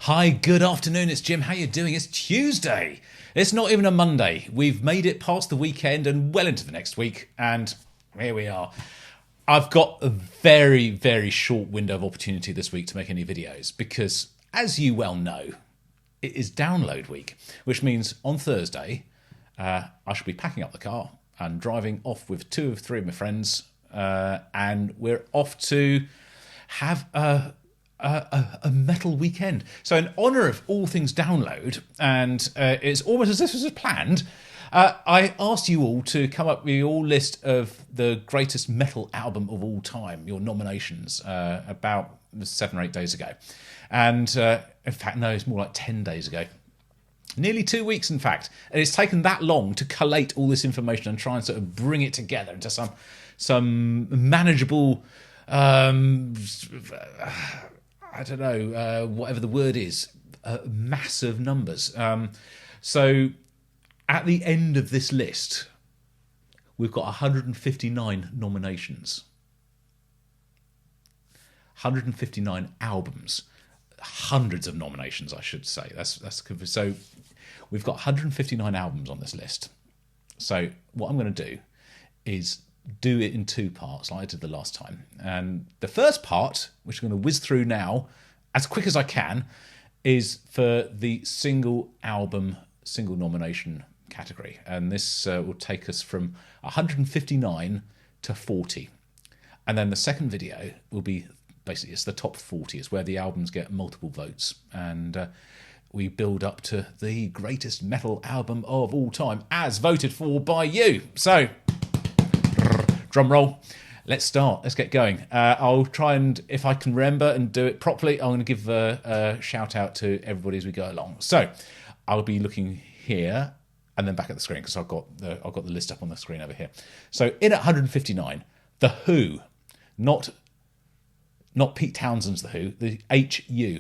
Hi, good afternoon, it's Jim. How you doing? It's Tuesday. It's not even a Monday. We've made it past the weekend and well into the next week, and here we are. I've got a very, very short window of opportunity this week to make any videos because, as you well know, it is download week, which means on Thursday I shall be packing up the car and driving off with two of three of my friends, and we're off to have a metal weekend. So in honour of all things download, and it's almost as if this was planned, I asked you all to come up with your list of the greatest metal album of all time, your nominations, about 7 or 8 days ago. And in fact, no, it's more like 10 days ago. Nearly 2 weeks, in fact. And it's taken that long to collate all this information and try and sort of bring it together into some manageable, I don't know, whatever the word is, massive numbers. So at the end of this list, we've got 159 nominations. 159 albums. Hundreds of nominations, I should say. That's so we've got 159 albums on this list. So what I'm going to do is do it in 2 parts like I did the last time. And the first part, which I'm going to whiz through now as quick as I can, is for the single album, single nomination category. And this will take us from 159 to 40. And then the second video will be basically, it's the top 40. It's where the albums get multiple votes. And we build up to the greatest metal album of all time as voted for by you. So, drum roll. Let's start. Let's get going. I'll try and, if I can remember and do it properly, I'm going to give a shout out to everybody as we go along. So I'll be looking here and then back at the screen because I've got the list up on the screen over here. So in at 159, The Who, not Pete Townshend's The Who, the HU,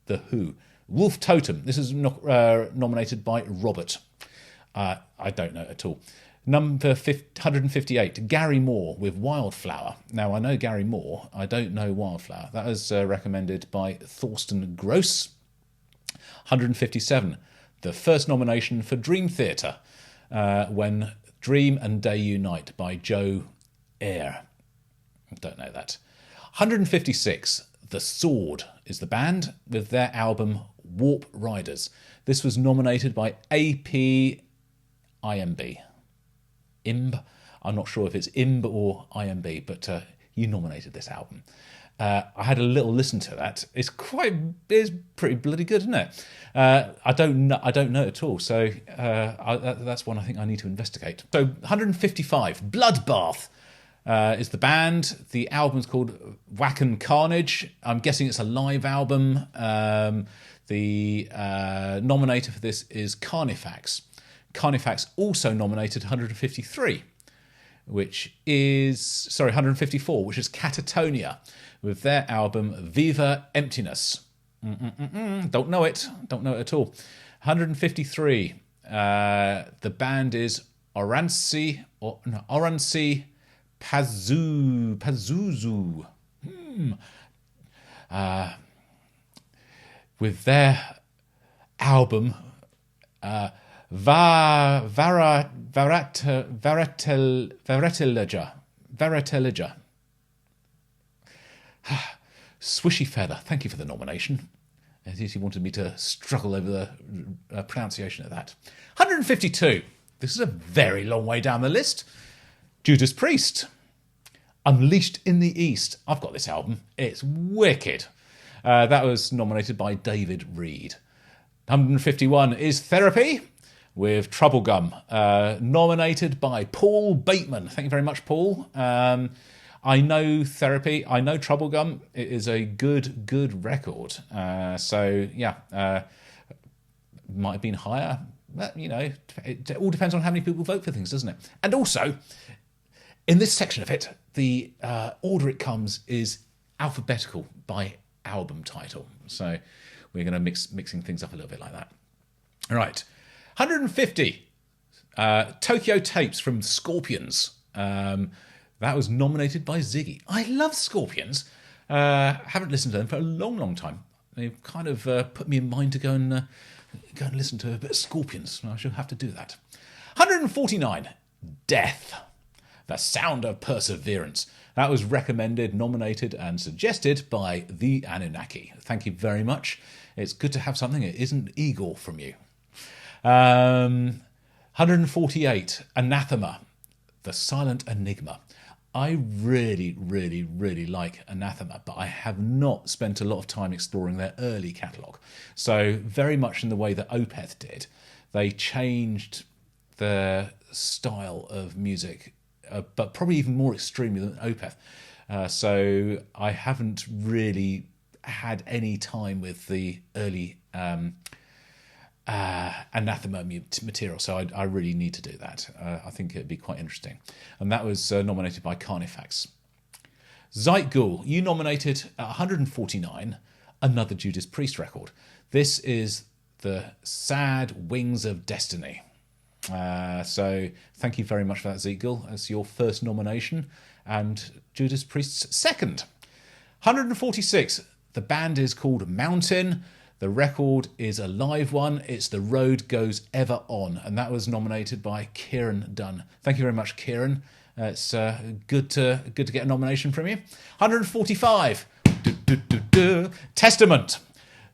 The Who. Wolf Totem. This is nominated by Robert. I don't know at all. Number 158, Gary Moore with Wildflower. Now, I know Gary Moore. I don't know Wildflower. That was recommended by Thorsten Gross. 157, the first nomination for Dream Theater, When Dream and Day Unite by Joe Eyre. Don't know that. 156, The Sword is the band with their album Warp Riders. This was nominated by APIMB. IMB. I'm not sure if it's IMB or IMB, but you nominated this album. I had a little listen to that. It's pretty bloody good, isn't it? I don't know at all. So that's one I think I need to investigate. So 155, Bloodbath is the band. The album's called Whack and Carnage. I'm guessing it's a live album. The nominator for this is Carnifex. Carnifex also nominated 153, 154, which is Catatonia, with their album Viva Emptiness. Don't know it at all. 153, the band is Orancy Pazuzu. With their album Varatelija. Swishy Feather, thank you for the nomination. He wanted me to struggle over the pronunciation of that. 152, this is a very long way down the list. Judas Priest, Unleashed in the East. I've got this album, it's wicked. That was nominated by David Reed. 151 is Therapy with Troublegum, nominated by Paul Bateman. Thank you very much, Paul. I know Therapy. I know Troublegum. It is a good record. So, yeah, might have been higher. But, you know, it all depends on how many people vote for things, doesn't it? And also, in this section of it, the order it comes is alphabetical by album title. So we're going to mixing things up a little bit like that. All right. 150, Tokyo Tapes from Scorpions. That was nominated by Ziggy. I love Scorpions. Haven't listened to them for a long time. They've kind of put me in mind to go and listen to a bit of Scorpions. I shall have to do that. 149, Death, the Sound of Perseverance. That was recommended, nominated, and suggested by the Anunnaki. Thank you very much. It's good to have something that isn't Igor from you. 148, Anathema, the Silent Enigma. I really, really, really like Anathema, but I have not spent a lot of time exploring their early catalogue. So very much in the way that Opeth did, they changed their style of music, but probably even more extremely than Opeth. So I haven't really had any time with the early Anathema material, so I really need to do that. I think it'd be quite interesting. And that was nominated by Carnifex. Zeitghoul, you nominated at 149 another Judas Priest record. This is the Sad Wings of Destiny. So thank you very much for that, Zeitghoul. That's your first nomination, and Judas Priest's second. 146, the band is called Mountain. The record is a live one. It's The Road Goes Ever On, and that was nominated by Kieran Dunn. Thank you very much, Kieran. It's good to get a nomination from you. 145, Testament.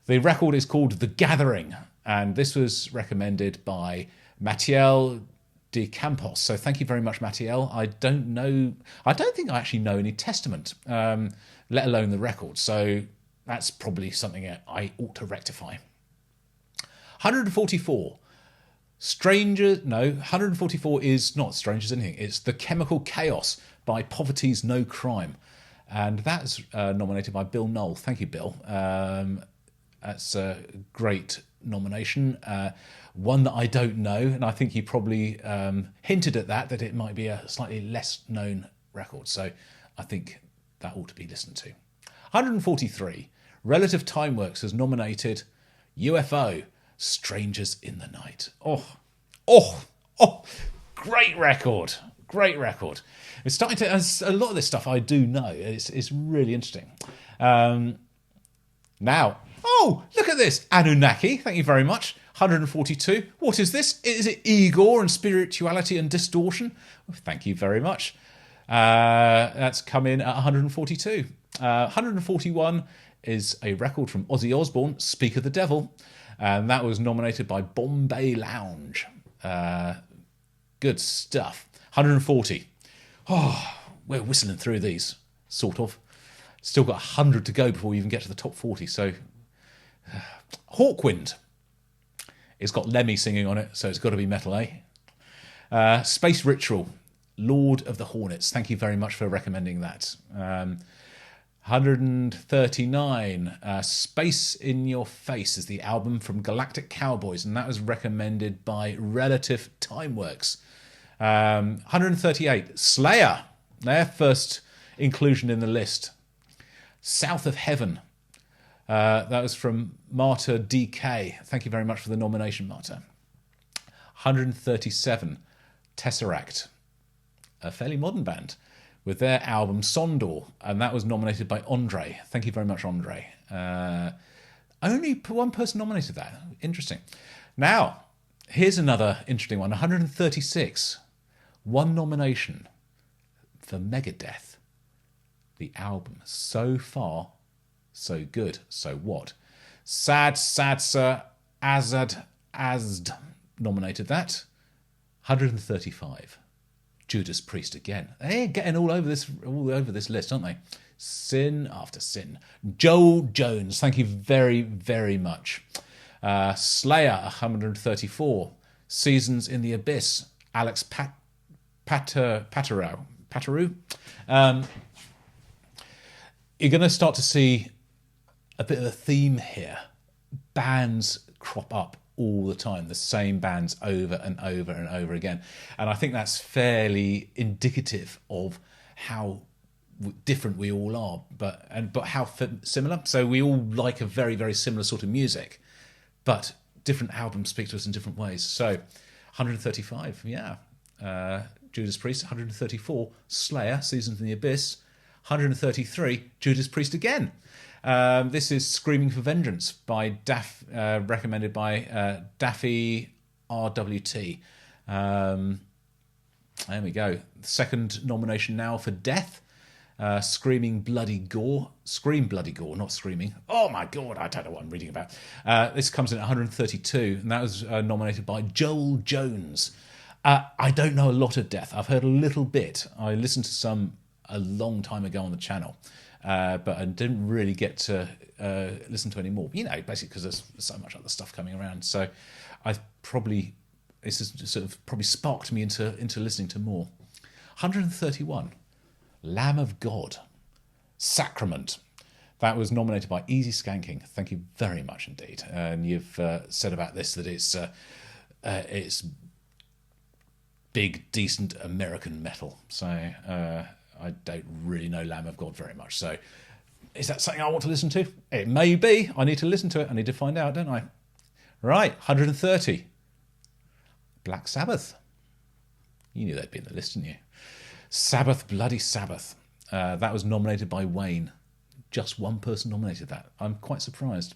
The record is called The Gathering, and this was recommended by Matiel de Campos. So thank you very much, Matiel. I don't think I actually know any Testament, let alone the record. So that's probably something I ought to rectify. 144. 144 is not Strangers Anything. It's The Chemical Chaos by Poverty's No Crime. And that's nominated by Bill Knoll. Thank you, Bill. That's a great nomination. One that I don't know, and I think he probably hinted at that it might be a slightly less known record. So I think that ought to be listened to. 143. Relative Time Works has nominated UFO, Strangers in the Night. Oh, great record. Great record. It's starting to, as a lot of this stuff I do know. It's really interesting. Now, look at this. Anunnaki, thank you very much. 142. What is this? Is it Igor and spirituality and distortion? Well, thank you very much. That's come in at 142. 141 is a record from Ozzy Osbourne, Speak of the Devil, and that was nominated by Bombay Lounge. Good stuff. 140. We're whistling through these, sort of. Still got 100 to go before we even get to the top 40. So, Hawkwind. It's got Lemmy singing on it, so it's got to be metal, eh? Space Ritual, Lord of the Hornets. Thank you very much for recommending that. 139, Space in Your Face is the album from Galactic Cowboys, and that was recommended by Relative Time Works. 138, Slayer, their first inclusion in the list. South of Heaven, that was from Marta DK. Thank you very much for the nomination, Marta. 137, Tesseract, a fairly modern band, with their album Sondor, and that was nominated by Andre. Thank you very much, Andre. Only one person nominated that. Interesting. Now, here's another interesting one. 136. One nomination for Megadeth. The album So Far, So Good. So What? Sad Sir Azad nominated that. 135. Judas Priest again. They're getting all over this list, aren't they? Sin after sin. Joel Jones, thank you very, very much. Slayer, 134. Seasons in the Abyss. Alex Pateru. You're going to start to see a bit of a theme here. Bands crop up all the time, the same bands over and over and over again. And I think that's fairly indicative of how different we all are, but how similar. So we all like a very, very similar sort of music, but different albums speak to us in different ways. So 135, yeah. Judas Priest. 134, Slayer, Seasons in the Abyss. 133, Judas Priest again. This is Screaming for Vengeance by recommended by Daffy RWT. There we go. Second nomination now for Death. Screaming Bloody Gore. Scream Bloody Gore, not Screaming. Oh my God, I don't know what I'm reading about. This comes in at 132, and that was nominated by Joel Jones. I don't know a lot of Death. I've heard a little bit. I listened to some a long time ago on the channel, but I didn't really get to listen to any more. Basically because there's so much other stuff coming around. So this has sort of probably sparked me into listening to more. 131. Lamb of God, Sacrament. That was nominated by Easy Skanking. Thank you very much indeed. And you've said about this that it's big, decent American metal. So I don't really know Lamb of God very much. So is that something I want to listen to? It may be. I need to listen to it. I need to find out, don't I? Right, 130. Black Sabbath. You knew they'd be in the list, didn't you? Sabbath, Bloody Sabbath. That was nominated by Wayne. Just one person nominated that. I'm quite surprised.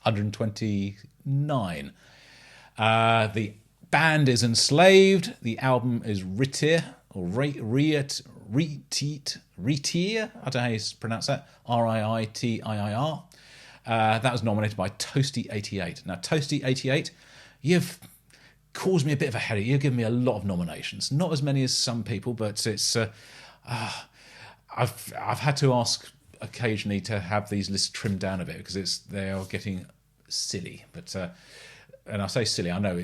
129. The band is Enslaved. The album is Ritir, or Ritir. I don't know how you pronounce that. Riitiir. That was nominated by Toasty88. Now, Toasty88, you've caused me a bit of a headache. You've given me a lot of nominations. Not as many as some people, but it's... I've had to ask occasionally to have these lists trimmed down a bit because they are getting silly. But and I say silly, I know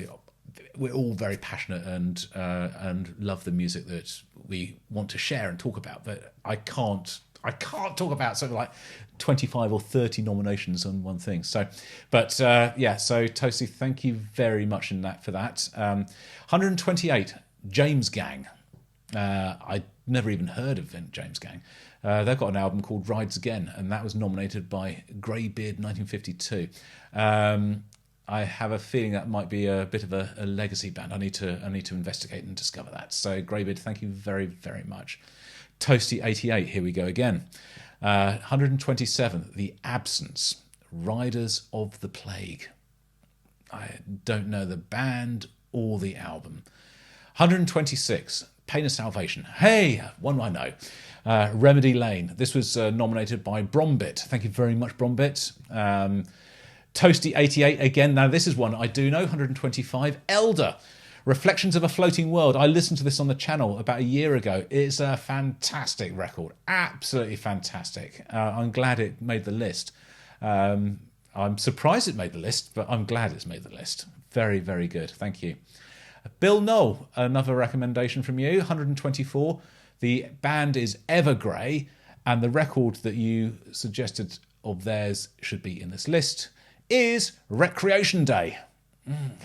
we're all very passionate and love the music that we want to share and talk about, but I can't talk about something like 25 or 30 nominations on one thing. So, but so Toasty, thank you very much for that. 128, James Gang. I'd never even heard of James Gang. They've got an album called Rides Again, and that was nominated by Greybeard 1952. I have a feeling that might be a bit of a legacy band. I need to investigate and discover that. So Greybeard, thank you very, very much. Toasty 88, here we go again. 127, The Absence, Riders of the Plague. I don't know the band or the album. 126, Pain of Salvation. Hey, one I know. Remedy Lane. This was nominated by Brombit. Thank you very much, Brombit. Toasty 88 again. Now this is one I do know. 125, Elder, Reflections of a Floating World. I listened to this on the channel about a year ago. It's a fantastic record. Absolutely fantastic. I'm glad it made the list. I'm surprised it made the list, but I'm glad it's made the list. Very, very good. Thank you. Bill Knoll, another recommendation from you. 124. The band is Evergrey, and the record that you suggested of theirs should be in this list is Recreation Day.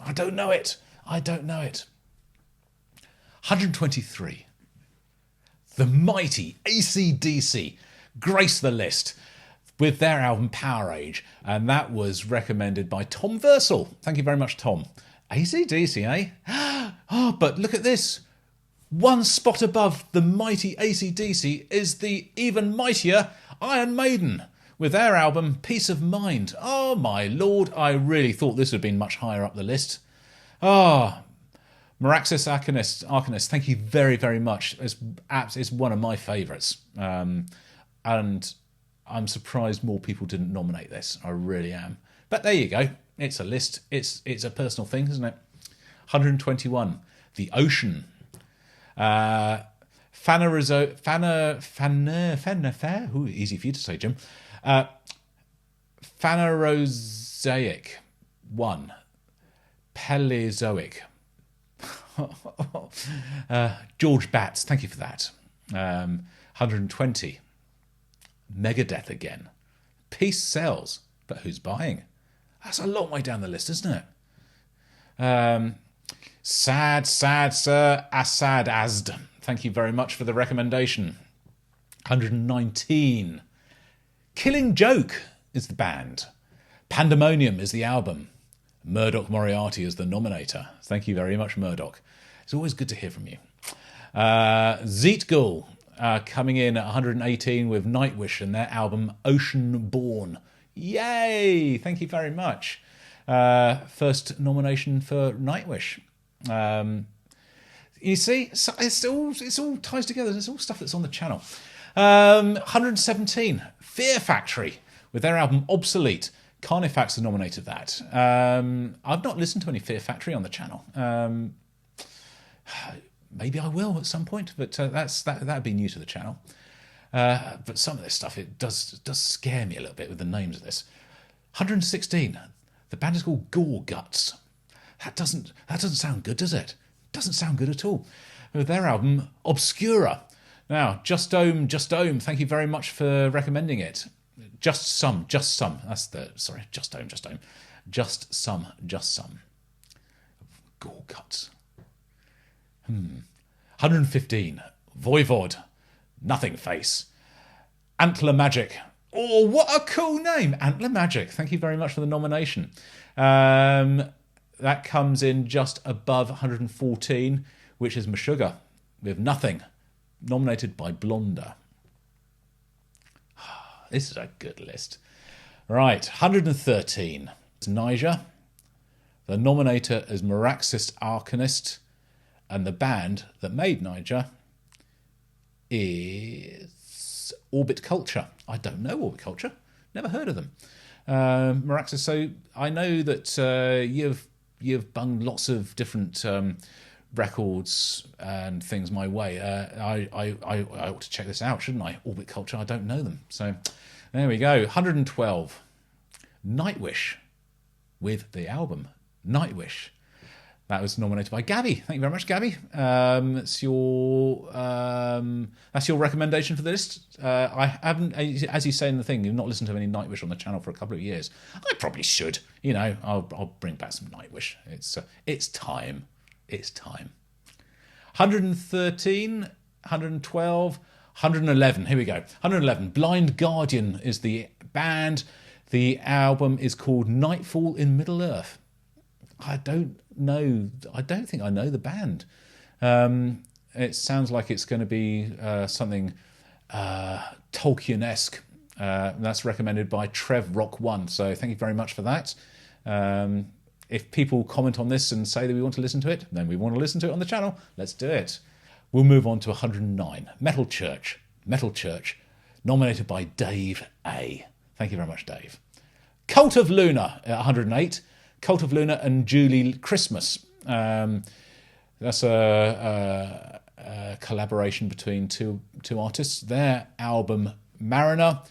I don't know it. 123. The mighty AC/DC grace the list with their album Powerage, and that was recommended by Tom Versal. Thank you very much, Tom. AC/DC, eh? Oh, but look at this. One spot above the mighty AC/DC is the even mightier Iron Maiden with their album Peace of Mind. Oh my lord, I really thought this would have been much higher up the list. Maraxis Arcanist, thank you very, very much. It's one of my favourites. And I'm surprised more people didn't nominate this. I really am. But there you go. It's a list. It's a personal thing, isn't it? 121. The Ocean. Phanerozoic. Easy for you to say, Jim. Phanerozoic. 1. Paleozoic. George Batts, thank you for that. 120. Megadeth again. Peace sells, but who's buying? That's a long way down the list, isn't it? Sad Sir Assad Azd. Thank you very much for the recommendation. 119. Killing Joke is the band. Pandemonium is the album. Murdoch Moriarty is the nominator. Thank you very much, Murdoch. It's always good to hear from you. Zeet Ghoul. coming in at 118 with Nightwish and their album Ocean Born. Yay! Thank you very much. First nomination for Nightwish. You see, it's all ties together. There's all stuff that's on the channel. 117, Fear Factory with their album Obsolete. Carnifex has nominated that. I've not listened to any Fear Factory on the channel. Maybe I will at some point, but that'd be new to the channel. But some of this stuff, it does scare me a little bit with the names of this. 116, the band is called Gorguts. That doesn't sound good, does it? Doesn't sound good at all. With their album Obscura. Now, Just Dome. Thank you very much for recommending it. Just Some. Just Dome. Just Some. Gorguts. 115, Voivod Nothingface. Antler Magic. Oh, what a cool name! Antler Magic. Thank you very much for the nomination. That comes in just above 114, which is Meshuggah with Nothing, nominated by Blonder. This is a good list. Right, 113. It's Niger. The nominator is Maraxist Arcanist. And the band that made Niger is Orbit Culture. I don't know Orbit Culture. Never heard of them. Maraxis. So I know that you've bunged lots of different records and things my way. I ought to check this out, shouldn't I? Orbit Culture. I don't know them. So there we go. 112. Nightwish with the album Nightwish. That was nominated by Gabby. Thank you very much, Gabby. That's your recommendation for the list. I haven't, as you say in the thing, you've not listened to any Nightwish on the channel for a couple of years. I probably should. You know, I'll bring back some Nightwish. It's time. It's time. 113, 112, 111. Here we go. 111. Blind Guardian is the band. The album is called Nightfall in Middle Earth. I don't think I know the band. It sounds like it's going to be something Tolkien-esque. That's recommended by Trev Rock 1. So thank you very much for that. If people comment on this and say that we want to listen to it, then we want to listen to it on the channel. Let's do it. We'll move on to 109. Metal Church, nominated by Dave A. Thank you very much, Dave. Cult of Luna at 108. Cult of Luna and Julie Christmas. That's a collaboration between two artists. Their album Mariner,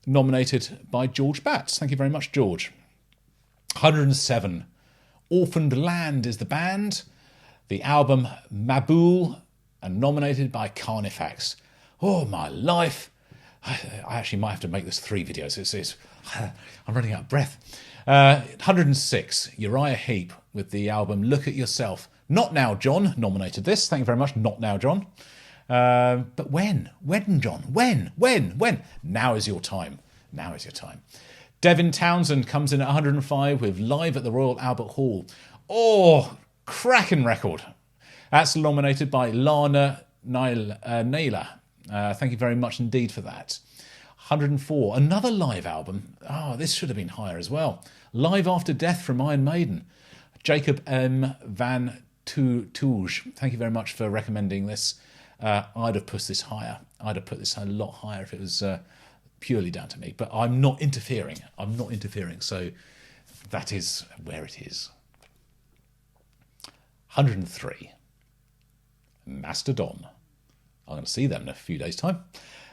nominated by George Batts. Thank you very much, George. 107. Orphaned Land is the band. The album Mabool, and nominated by Carnifex. Oh, my life. I actually might have to make this 3 videos. I'm running out of breath. 106, Uriah Heep with the album Look at Yourself. Not Now John nominated this. Thank you very much, Not Now John. But when? When, John? When? Now is your time. Now is your time. Devin Townsend comes in at 105 with Live at the Royal Albert Hall. Oh, cracking record. That's nominated by Lana Naylor. Thank you very much indeed for that. 104, another live album. Oh, this should have been higher as well. Live After Death from Iron Maiden. Jacob M. Van Touge. Thank you very much for recommending this. I'd have put this higher. I'd have put this a lot higher if it was purely down to me. But I'm not interfering. So that is where it is. 103. Mastodon. I'm going to see them in a few days' time.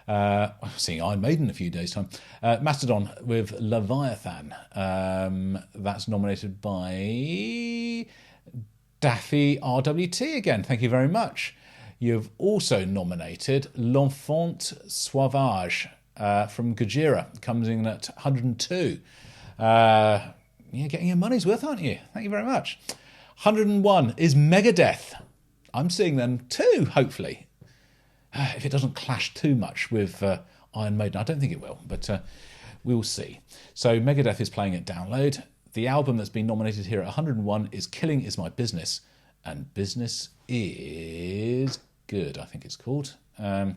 I'm seeing Iron Maiden in a few days' time. Mastodon with Leviathan. That's nominated by Daffy RWT again. Thank you very much. You've also nominated L'Enfant Sauvage from Gojira. Comes in at 102. You're getting your money's worth, aren't you? Thank you very much. 101 is Megadeth. I'm seeing them too, hopefully. If it doesn't clash too much with Iron Maiden. I don't think it will, but we'll see. So Megadeth is playing at Download. The album that's been nominated here at 101 is Killing Is My Business. And Business is Good, I think it's called. And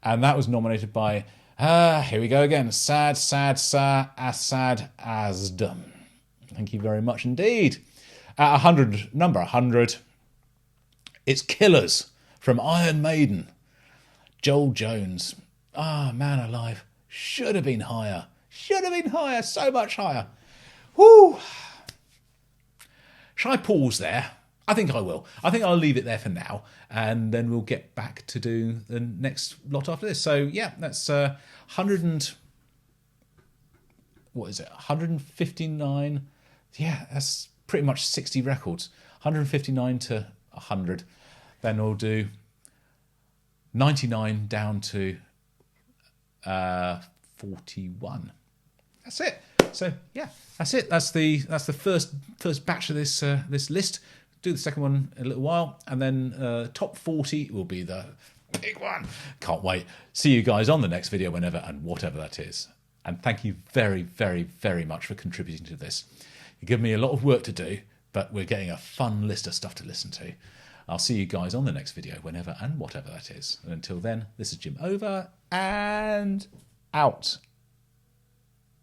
that was nominated by, here we go again, Sad Asad Asdam. Thank you very much indeed. At 100, number 100, it's Killers from Iron Maiden. Joel Jones. Man alive. Should have been higher. Should have been higher. So much higher. Woo! Shall I pause there? I think I will. I think I'll leave it there for now, and then we'll get back to do the next lot after this. So yeah, that's 100 and what is it? 159. Yeah, that's pretty much 60 records. 159 to 100. Then we'll do 99 down to 41. That's it. So yeah, that's it. That's the first batch of this this list. Do the second one in a little while, and then top 40 will be the big one. Can't wait. See you guys on the next video, whenever and whatever that is. And thank you very, very, very much for contributing to this. You give me a lot of work to do, but we're getting a fun list of stuff to listen to. I'll see you guys on the next video, whenever and whatever that is. And until then, this is Jim over and out.